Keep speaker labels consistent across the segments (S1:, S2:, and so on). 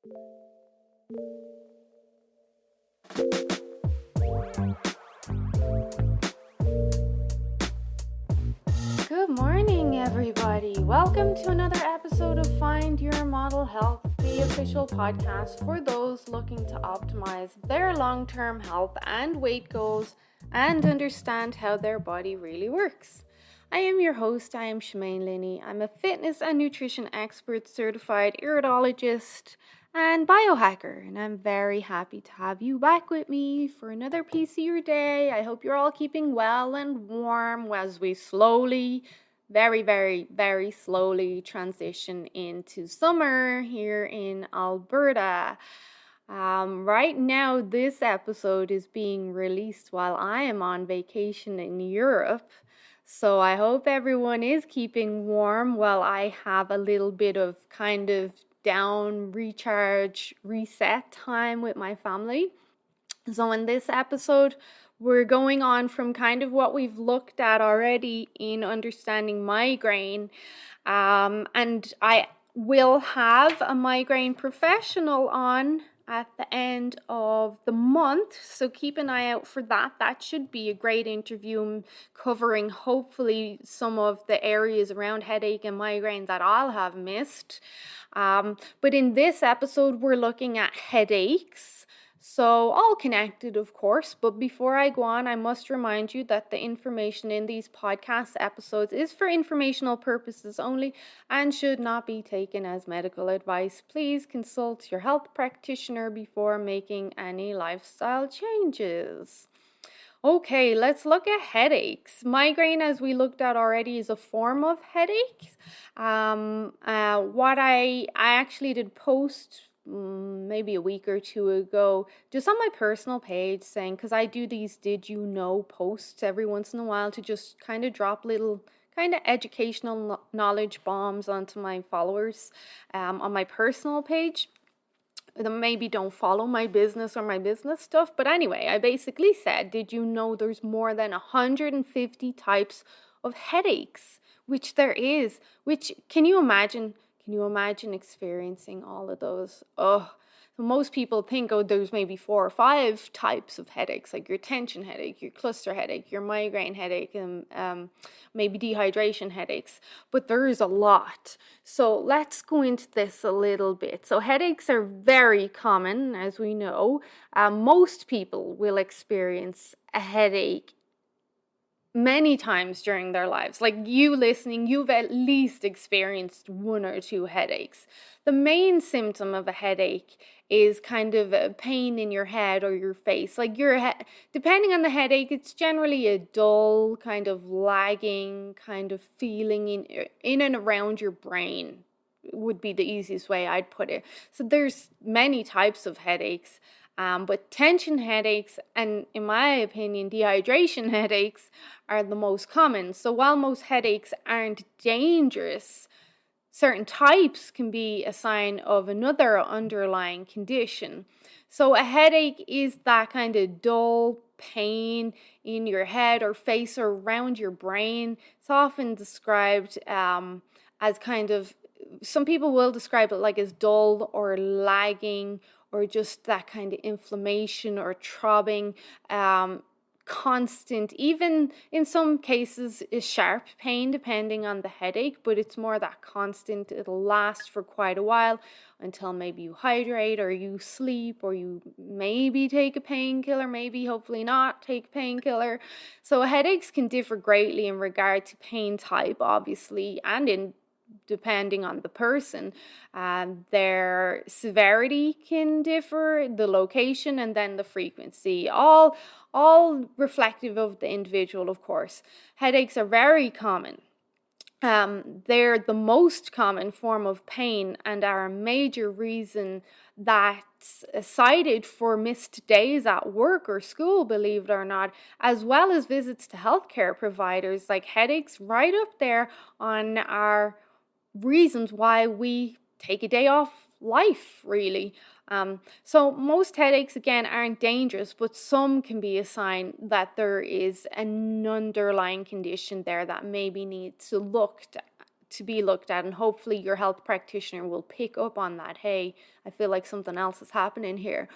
S1: Good morning, everybody. Welcome to another episode of Find Your Model Health, the official podcast for those looking to optimize their long-term health and weight goals and understand how their body really works. I am your host. I am Shemaine Linney. I'm a fitness and nutrition expert, certified iridologist, and biohacker, and I'm very happy to have you back with me for another piece of your day. I hope you're all keeping well and warm as we slowly, very slowly transition into summer here in Alberta. Right now, this episode is being released while I am on vacation in Europe. So I hope everyone is keeping warm while I have a little bit of kind of down, recharge, reset time with my family. So in this episode, we're going on from kind of what we've looked at already in understanding migraine. And I will have a migraine professional on at the end of the month, so keep an eye out for that. That should be a great interview covering hopefully some of the areas around headache and migraine that I'll have missed. But in this episode, we're looking at headaches. So all connected, of course, but before I go on, I must remind you that the information in these podcast episodes is for informational purposes only and should not be taken as medical advice. Please consult your health practitioner before making any lifestyle changes. Okay, let's look at headaches. Migraine, as we looked at already, is a form of headache. What I actually did post maybe a week or two ago, just on my personal page, saying, because I do these did you know posts every once in a while to just kind of drop little kind of educational knowledge bombs onto my followers on my personal page. Maybe don't follow my business or my business stuff, but anyway, I basically said, did you know there's more than 150 types of headaches? Which there is. Which can you imagine experiencing all of those? Oh, so most people think, oh, there's maybe 4 or 5 types of headaches, like your tension headache, your cluster headache, your migraine headache, and maybe dehydration headaches. But there is a lot. So let's go into this a little bit. So headaches are very common, as we know. Most people will experience a headache many times during their lives. Like you listening, you've at least experienced 1 or 2 headaches. The main symptom of a headache is kind of a pain in your head or your face. Like depending on the headache, it's generally a dull, kind of lagging kind of feeling in and around your brain would be the easiest way I'd put it. So there's many types of headaches. But tension headaches and, in my opinion, dehydration headaches are the most common. So while most headaches aren't dangerous, certain types can be a sign of another underlying condition. So a headache is that kind of dull pain in your head or face or around your brain. It's often described as kind of, some people will describe it like as dull or lagging, or just that kind of inflammation or throbbing, constant, even in some cases is sharp pain depending on the headache, but it's more that constant. It'll last for quite a while until maybe you hydrate or you sleep or you maybe take a painkiller, maybe hopefully not take a painkiller. So headaches can differ greatly in regard to pain type, obviously, and in depending on the person. Their severity can differ, the location, and then the frequency, all reflective of the individual, of course. Headaches are very common. They're the most common form of pain and are a major reason that's cited for missed days at work or school, believe it or not, as well as visits to healthcare providers. Like headaches right up there on our reasons why we take a day off life, really. So most headaches, again, aren't dangerous, but some can be a sign that there is an underlying condition there that maybe needs to to be looked at, and hopefully your health practitioner will pick up on that. Hey, I feel like something else is happening here.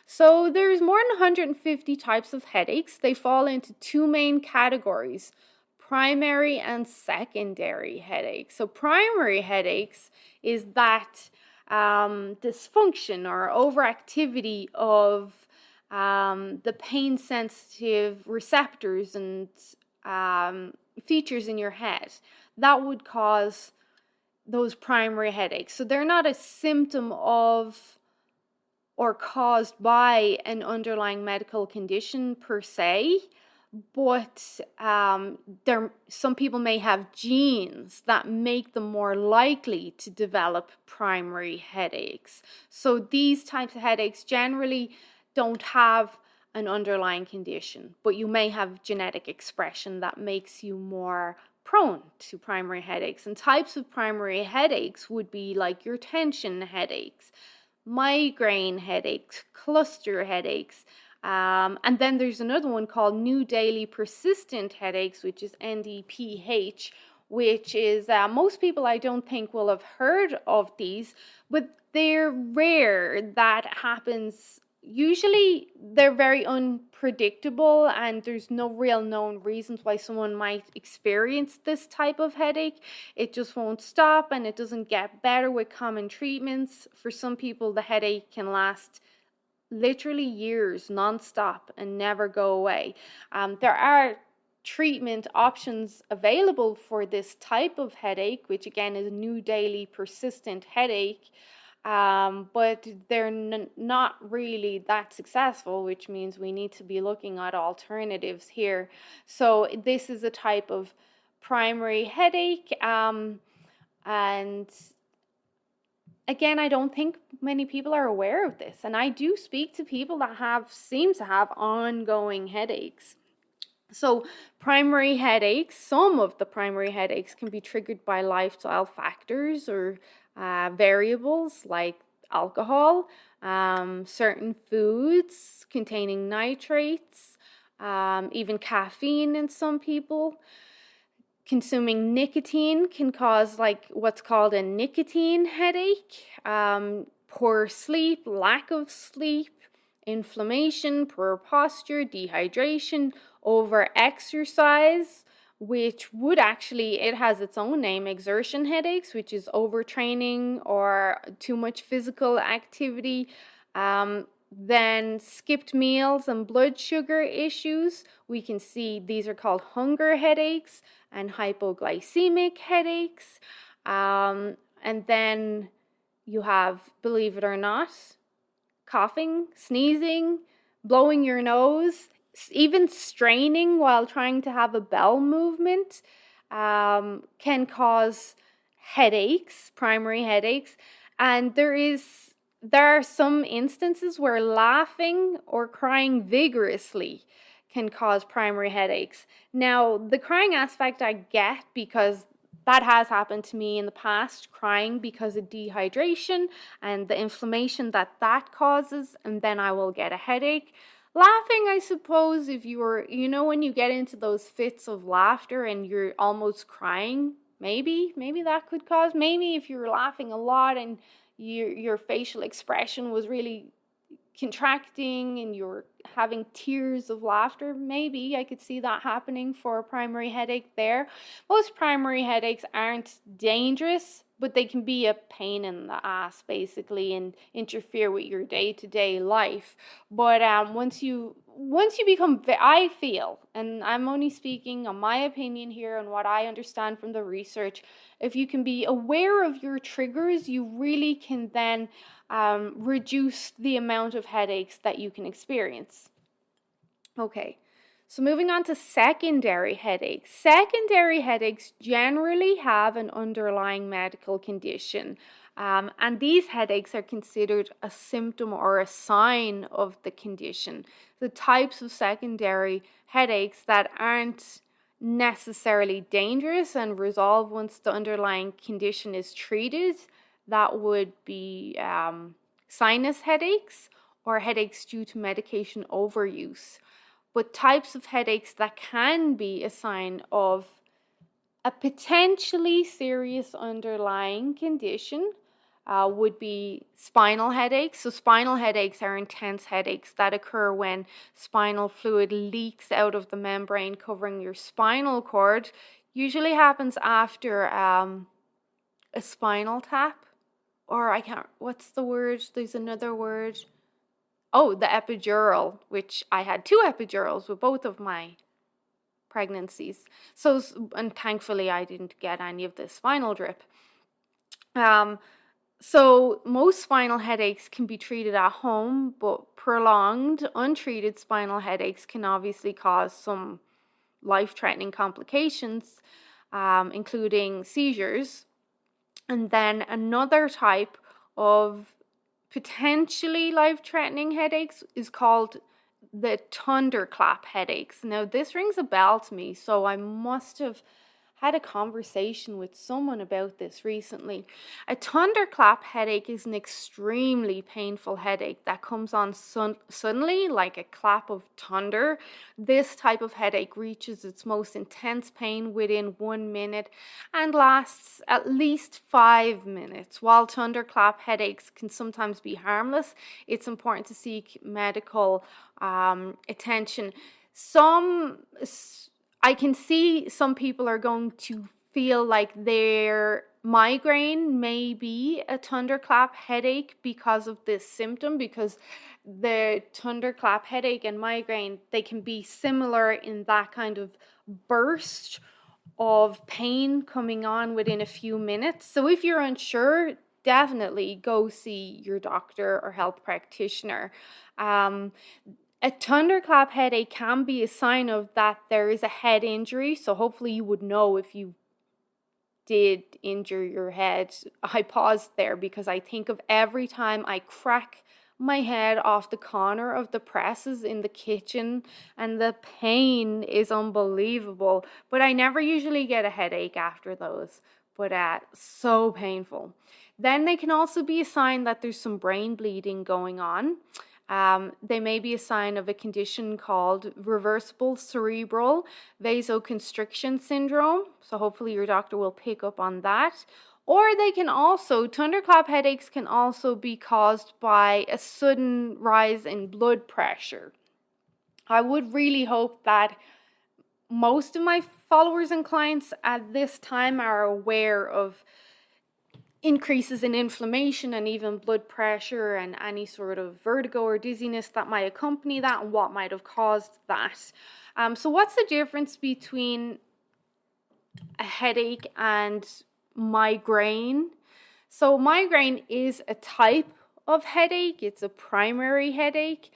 S1: So there's more than 150 types of headaches. They fall into two main categories: primary and secondary headaches. So primary headaches is that dysfunction or overactivity of the pain sensitive receptors and features in your head that would cause those primary headaches. So they're not a symptom of or caused by an underlying medical condition per se, but some people may have genes that make them more likely to develop primary headaches. So these types of headaches generally don't have an underlying condition, but you may have genetic expression that makes you more prone to primary headaches. And types of primary headaches would be like your tension headaches, migraine headaches, cluster headaches, and then there's another one called new daily persistent headaches, which is NDPH, which is most people I don't think will have heard of these, but they're rare. That happens. Usually they're very unpredictable, and there's no real known reasons why someone might experience this type of headache. It just won't stop, and it doesn't get better with common treatments. For some people, the headache can last literally years non-stop and never go away. There are treatment options available for this type of headache, which again is a new daily persistent headache. But they're not really that successful, which means we need to be looking at alternatives here. So this is a type of primary headache, and again, I don't think many people are aware of this, and I do speak to people that seem to have ongoing headaches. So primary headaches, some of the primary headaches can be triggered by lifestyle factors or variables like alcohol, certain foods containing nitrates, even caffeine in some people. Consuming nicotine can cause like what's called a nicotine headache, poor sleep, lack of sleep, inflammation, poor posture, dehydration, over exercise, which would actually, it has its own name, exertion headaches, which is overtraining or too much physical activity. Then skipped meals and blood sugar issues. We can see these are called hunger headaches and hypoglycemic headaches. And then you have, believe it or not, coughing, sneezing, blowing your nose, even straining while trying to have a bowel movement can cause headaches, primary headaches. And there are some instances where laughing or crying vigorously can cause primary headaches. Now, the crying aspect I get because that has happened to me in the past, crying because of dehydration and the inflammation that causes, and then I will get a headache. Laughing, I suppose, if when you get into those fits of laughter and you're almost crying, maybe that could cause, maybe if you're laughing a lot and your facial expression was really contracting and you're having tears of laughter, maybe I could see that happening for a primary headache there. Most primary headaches aren't dangerous, but they can be a pain in the ass basically and interfere with your day-to-day life. But once you become, I feel, and I'm only speaking on my opinion here and what I understand from the research, if you can be aware of your triggers, you really can then reduce the amount of headaches that you can experience. Okay, so moving on to secondary headaches. Secondary headaches generally have an underlying medical condition. And these headaches are considered a symptom or a sign of the condition. The types of secondary headaches that aren't necessarily dangerous and resolve once the underlying condition is treated, that would be sinus headaches or headaches due to medication overuse. But types of headaches that can be a sign of A potentially serious underlying condition would be spinal headaches. So spinal headaches are intense headaches that occur when spinal fluid leaks out of the membrane covering your spinal cord. Usually happens after a spinal tap, or what's the word? There's another word. Oh, the epidural, which I had 2 epidurals with both of my pregnancies. And thankfully I didn't get any of the spinal drip. So most spinal headaches can be treated at home, but prolonged, untreated spinal headaches can obviously cause some life-threatening complications, including seizures. And then another type of potentially life-threatening headaches is called the thunderclap headaches. Now, this rings a bell to me, so I must have had a conversation with someone about this recently. A thunderclap headache is an extremely painful headache that comes on suddenly, like a clap of thunder. This type of headache reaches its most intense pain within 1 minute and lasts at least 5 minutes. While thunderclap headaches can sometimes be harmless, it's important to seek medical attention. I can see some people are going to feel like their migraine may be a thunderclap headache because of this symptom, because the thunderclap headache and migraine, they can be similar in that kind of burst of pain coming on within a few minutes. So if you're unsure, definitely go see your doctor or health practitioner. A thunderclap headache can be a sign of that there is a head injury. So hopefully you would know if you did injure your head. I paused there because I think of every time I crack my head off the corner of the presses in the kitchen, and the pain is unbelievable. But I never usually get a headache after those, but so painful. Then they can also be a sign that there's some brain bleeding going on. They may be a sign of a condition called reversible cerebral vasoconstriction syndrome. So hopefully your doctor will pick up on that. Or thunderclap headaches can also be caused by a sudden rise in blood pressure. I would really hope that most of my followers and clients at this time are aware of increases in inflammation and even blood pressure and any sort of vertigo or dizziness that might accompany that and what might have caused that. So what's the difference between a headache and migraine? So migraine is a type of headache. It's a primary headache.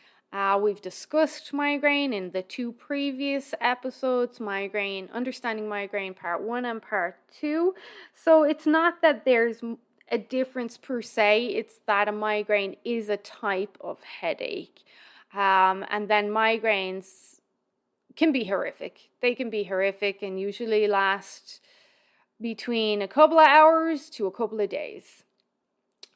S1: We've discussed migraine in the 2 previous episodes, Understanding Migraine Part 1 and Part 2. So it's not that there's a difference per se, it's that a migraine is a type of headache. And then migraines can be horrific. They can be horrific and usually last between a couple of hours to a couple of days.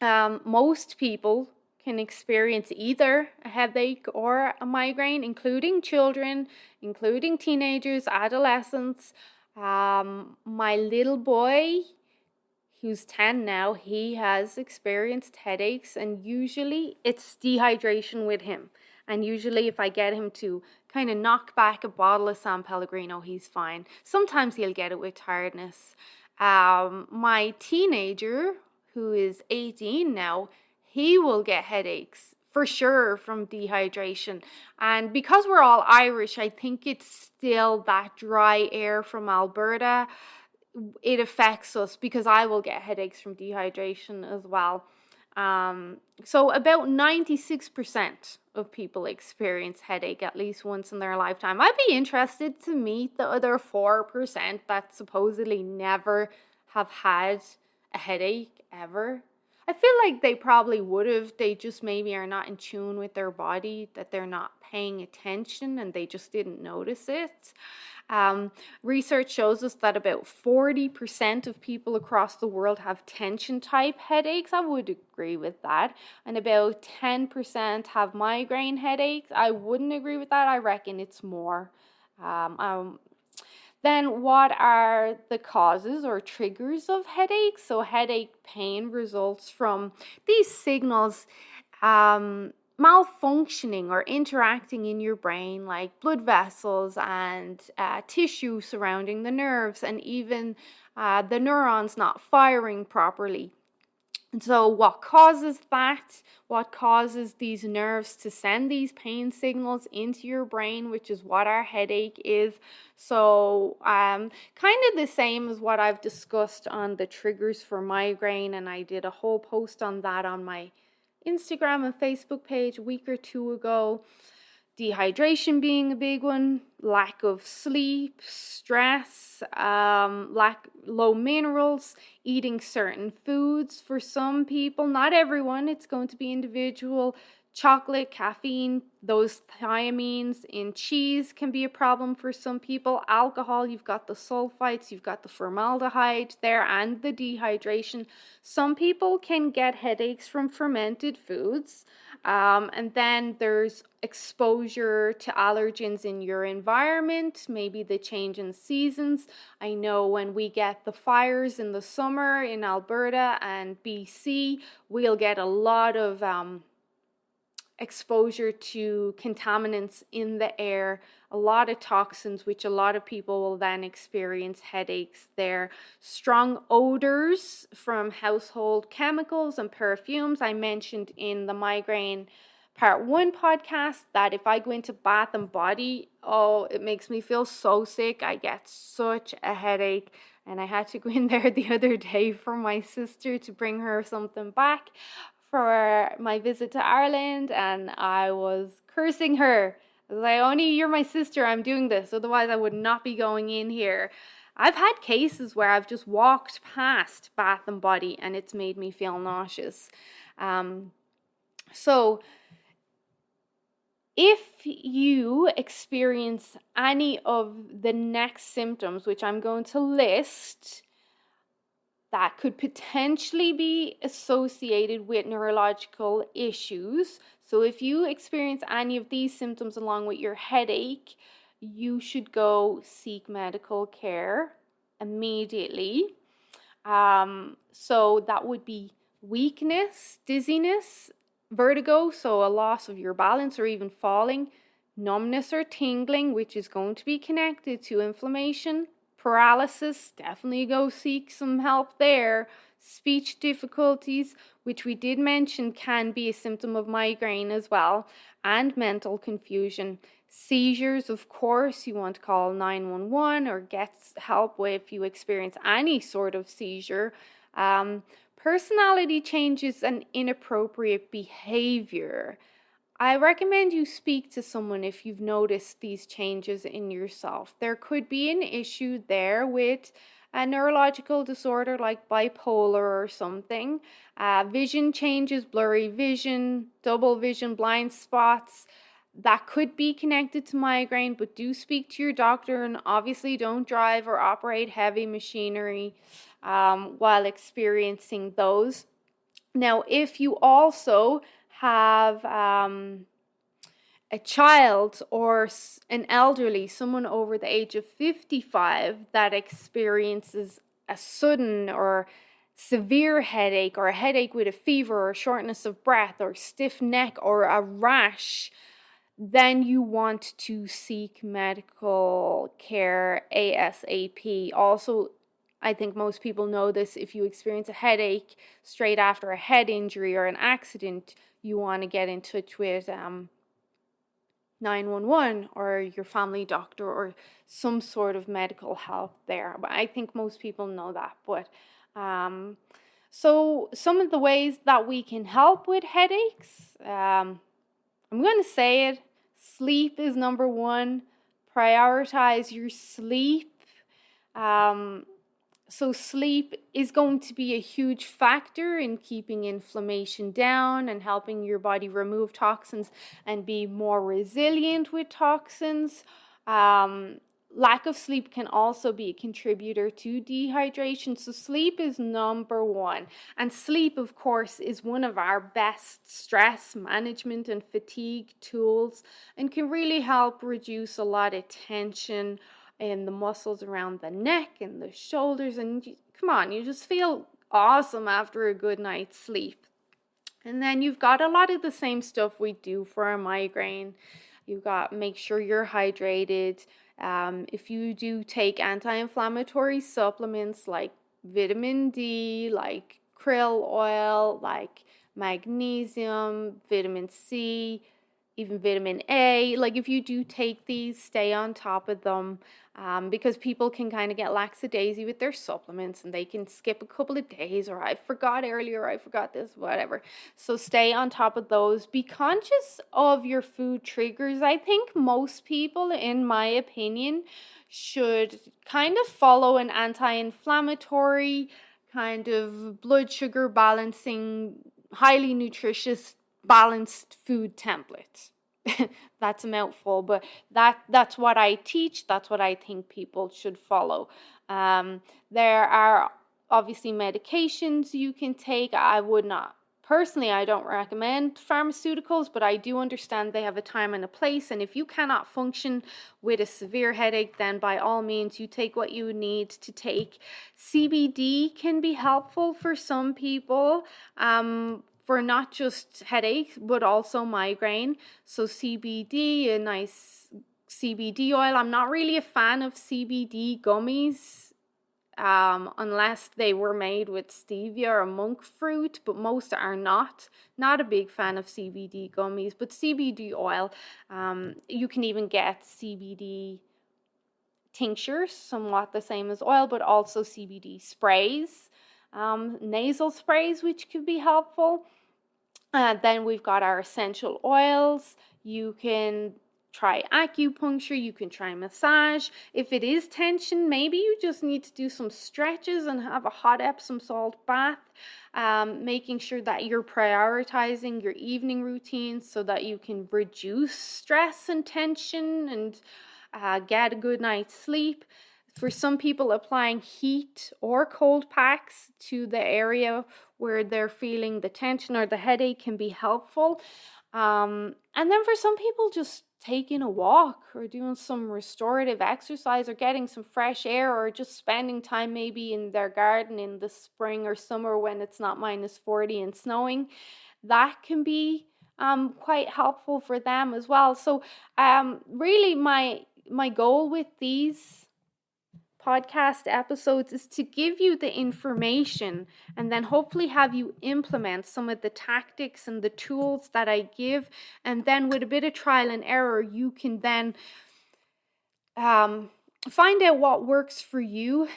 S1: Most people can experience either a headache or a migraine, including children, including teenagers, adolescents. My little boy, who's 10 now, he has experienced headaches, and usually it's dehydration with him. And usually if I get him to kind of knock back a bottle of San Pellegrino, he's fine. Sometimes he'll get it with tiredness. My teenager, who is 18 now, he will get headaches for sure from dehydration. And because we're all Irish, I think it's still that dry air from Alberta. It affects us because I will get headaches from dehydration as well. So about 96% of people experience headache at least once in their lifetime. I'd be interested to meet the other 4% that supposedly never have had a headache ever. I feel like they probably would have. They just maybe are not in tune with their body, that they're not paying attention and they just didn't notice it. Research shows us that about 40% of people across the world have tension type headaches. I would agree with that. And about 10% have migraine headaches. I wouldn't agree with that. I reckon it's more. Then what are the causes or triggers of headache? So headache pain results from these signals malfunctioning or interacting in your brain, like blood vessels and tissue surrounding the nerves, and even the neurons not firing properly. And so what causes that? What causes these nerves to send these pain signals into your brain, which is what our headache is? So kind of the same as what I've discussed on the triggers for migraine, and I did a whole post on that on my Instagram and Facebook page a week or two ago. Dehydration being a big one, lack of sleep, stress, low minerals, eating certain foods for some people, not everyone, it's going to be individual. Chocolate, caffeine, those thiamines in cheese can be a problem for some people. Alcohol, you've got the sulfites, you've got the formaldehyde there, and the dehydration. Some people can get headaches from fermented foods. And then there's exposure to allergens in your environment, maybe the change in seasons. I know when we get the fires in the summer in Alberta and BC, we'll get a lot of exposure to contaminants in the air, a lot of toxins, which a lot of people will then experience headaches there. Strong odors from household chemicals and perfumes. I mentioned in the migraine part 1 podcast that if I go into Bath and Body, it makes me feel so sick. I get such a headache. And I had to go in there the other day for my sister to bring her something back for my visit to Ireland, and I was cursing her. I was like, only you're my sister, I'm doing this. Otherwise, I would not be going in here. I've had cases where I've just walked past Bath and Body and it's made me feel nauseous. So if you experience any of the next symptoms, which I'm going to list, that could potentially be associated with neurological issues. So if you experience any of these symptoms along with your headache, you should go seek medical care immediately. So that would be weakness, dizziness, vertigo, so a loss of your balance or even falling, numbness or tingling, which is going to be connected to inflammation, paralysis, definitely go seek some help there. Speech difficulties, which we did mention can be a symptom of migraine as well, and mental confusion. Seizures, of course, you want to call 911 or get help if you experience any sort of seizure. Personality changes and inappropriate behavior. I recommend you speak to someone if you've noticed these changes in yourself. There could be an issue there with a neurological disorder like bipolar or something. Vision changes, blurry vision, double vision, blind spots. That could be connected to migraine, but do speak to your doctor, and obviously don't drive or operate heavy machinery while experiencing those. Now, if you also have a child or an elderly, someone over the age of 55 that experiences a sudden or severe headache, or a headache with a fever or shortness of breath or stiff neck or a rash, then you want to seek medical care ASAP. Also, I think most people know this, if you experience a headache straight after a head injury or an accident, you want to get in touch with 911 or your family doctor or some sort of medical help there. But I think most people know that. But so some of the ways that we can help with headaches, I'm going to say it, sleep is number one. Prioritize your sleep. So sleep is going to be a huge factor in keeping inflammation down and helping your body remove toxins and be more resilient with toxins. Lack of sleep can also be a contributor to dehydration. So sleep is number one. And sleep, of course, is one of our best stress management and fatigue tools and can really help reduce a lot of tension and the muscles around the neck and the shoulders. And come on, you just feel awesome after a good night's sleep. And then you've got a lot of the same stuff we do for a migraine. You've got make sure you're hydrated. If you do take anti-inflammatory supplements like vitamin D, like krill oil, like magnesium, vitamin C, even vitamin A, like if you do take these, stay on top of them, because people can kind of get lackadaisy with their supplements and they can skip a couple of days, or I forgot earlier, I forgot this, whatever. So stay on top of those. Be conscious of your food triggers. I think most people, in my opinion, should kind of follow an anti-inflammatory, kind of blood sugar balancing, highly nutritious, balanced food template. That's a mouthful, but that's what I teach. That's what I think people should follow. There are obviously medications you can take. I would not, personally, I don't recommend pharmaceuticals, but I do understand they have a time and a place. And if you cannot function with a severe headache, then by all means, you take what you need to take. CBD can be helpful for some people. For not just headache, but also migraine. So CBD, a nice CBD oil. I'm not really a fan of CBD gummies, unless they were made with stevia or monk fruit, but most are not. Not a big fan of CBD gummies, but CBD oil. You can even get CBD tinctures, somewhat the same as oil, but also CBD sprays. Nasal sprays, which could be helpful. Then we've got our essential oils. You can try acupuncture, you can try massage. If it is tension, maybe you just need to do some stretches and have a hot Epsom salt bath, making sure that you're prioritizing your evening routine so that you can reduce stress and tension and get a good night's sleep. For some people, applying heat or cold packs to the area where they're feeling the tension or the headache can be helpful. And then for some people, just taking a walk or doing some restorative exercise or getting some fresh air or just spending time maybe in their garden in the spring or summer when it's not -40 and snowing, that can be quite helpful for them as well. So really my goal with these podcast episodes is to give you the information and then hopefully have you implement some of the tactics and the tools that I give, and then with a bit of trial and error you can then find out what works for you,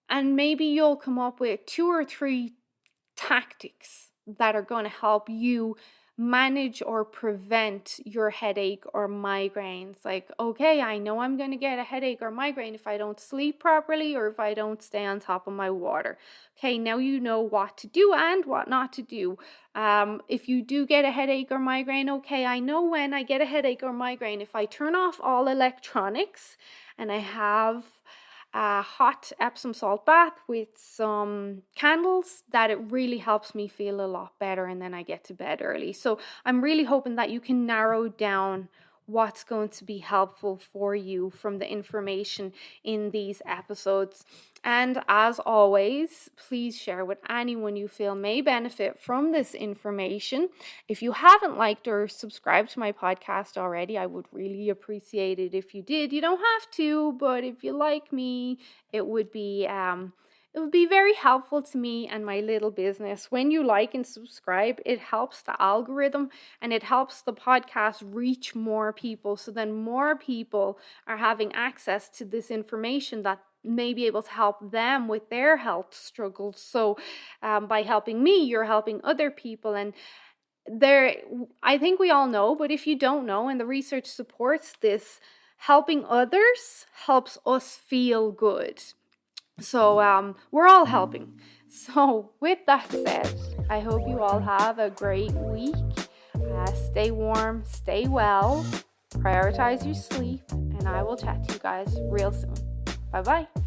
S1: and maybe you'll come up with 2 or 3 tactics that are going to help you manage or prevent your headache or migraines. Like, okay, I know I'm going to get a headache or migraine if I don't sleep properly or if I don't stay on top of my water. Okay, now you know what to do and what not to do. If you do get a headache or migraine, okay, I know when I get a headache or migraine, if I turn off all electronics and I have a hot Epsom salt bath with some candles, that it really helps me feel a lot better, and then I get to bed early. So I'm really hoping that you can narrow down what's going to be helpful for you from the information in these episodes. And as always, please share with anyone you feel may benefit from this information. If you haven't liked or subscribed to my podcast already, I would really appreciate it if you did. You don't have to, but if you like me, it would be very helpful to me and my little business. When you like and subscribe, it helps the algorithm and it helps the podcast reach more people. So then more people are having access to this information that may be able to help them with their health struggles. So by helping me, you're helping other people. And I think we all know, but if you don't know, and the research supports this, helping others helps us feel good. So we're all helping. So with that said, I hope you all have a great week. Stay warm, stay well, prioritize your sleep, and I will chat to you guys real soon. Bye-bye.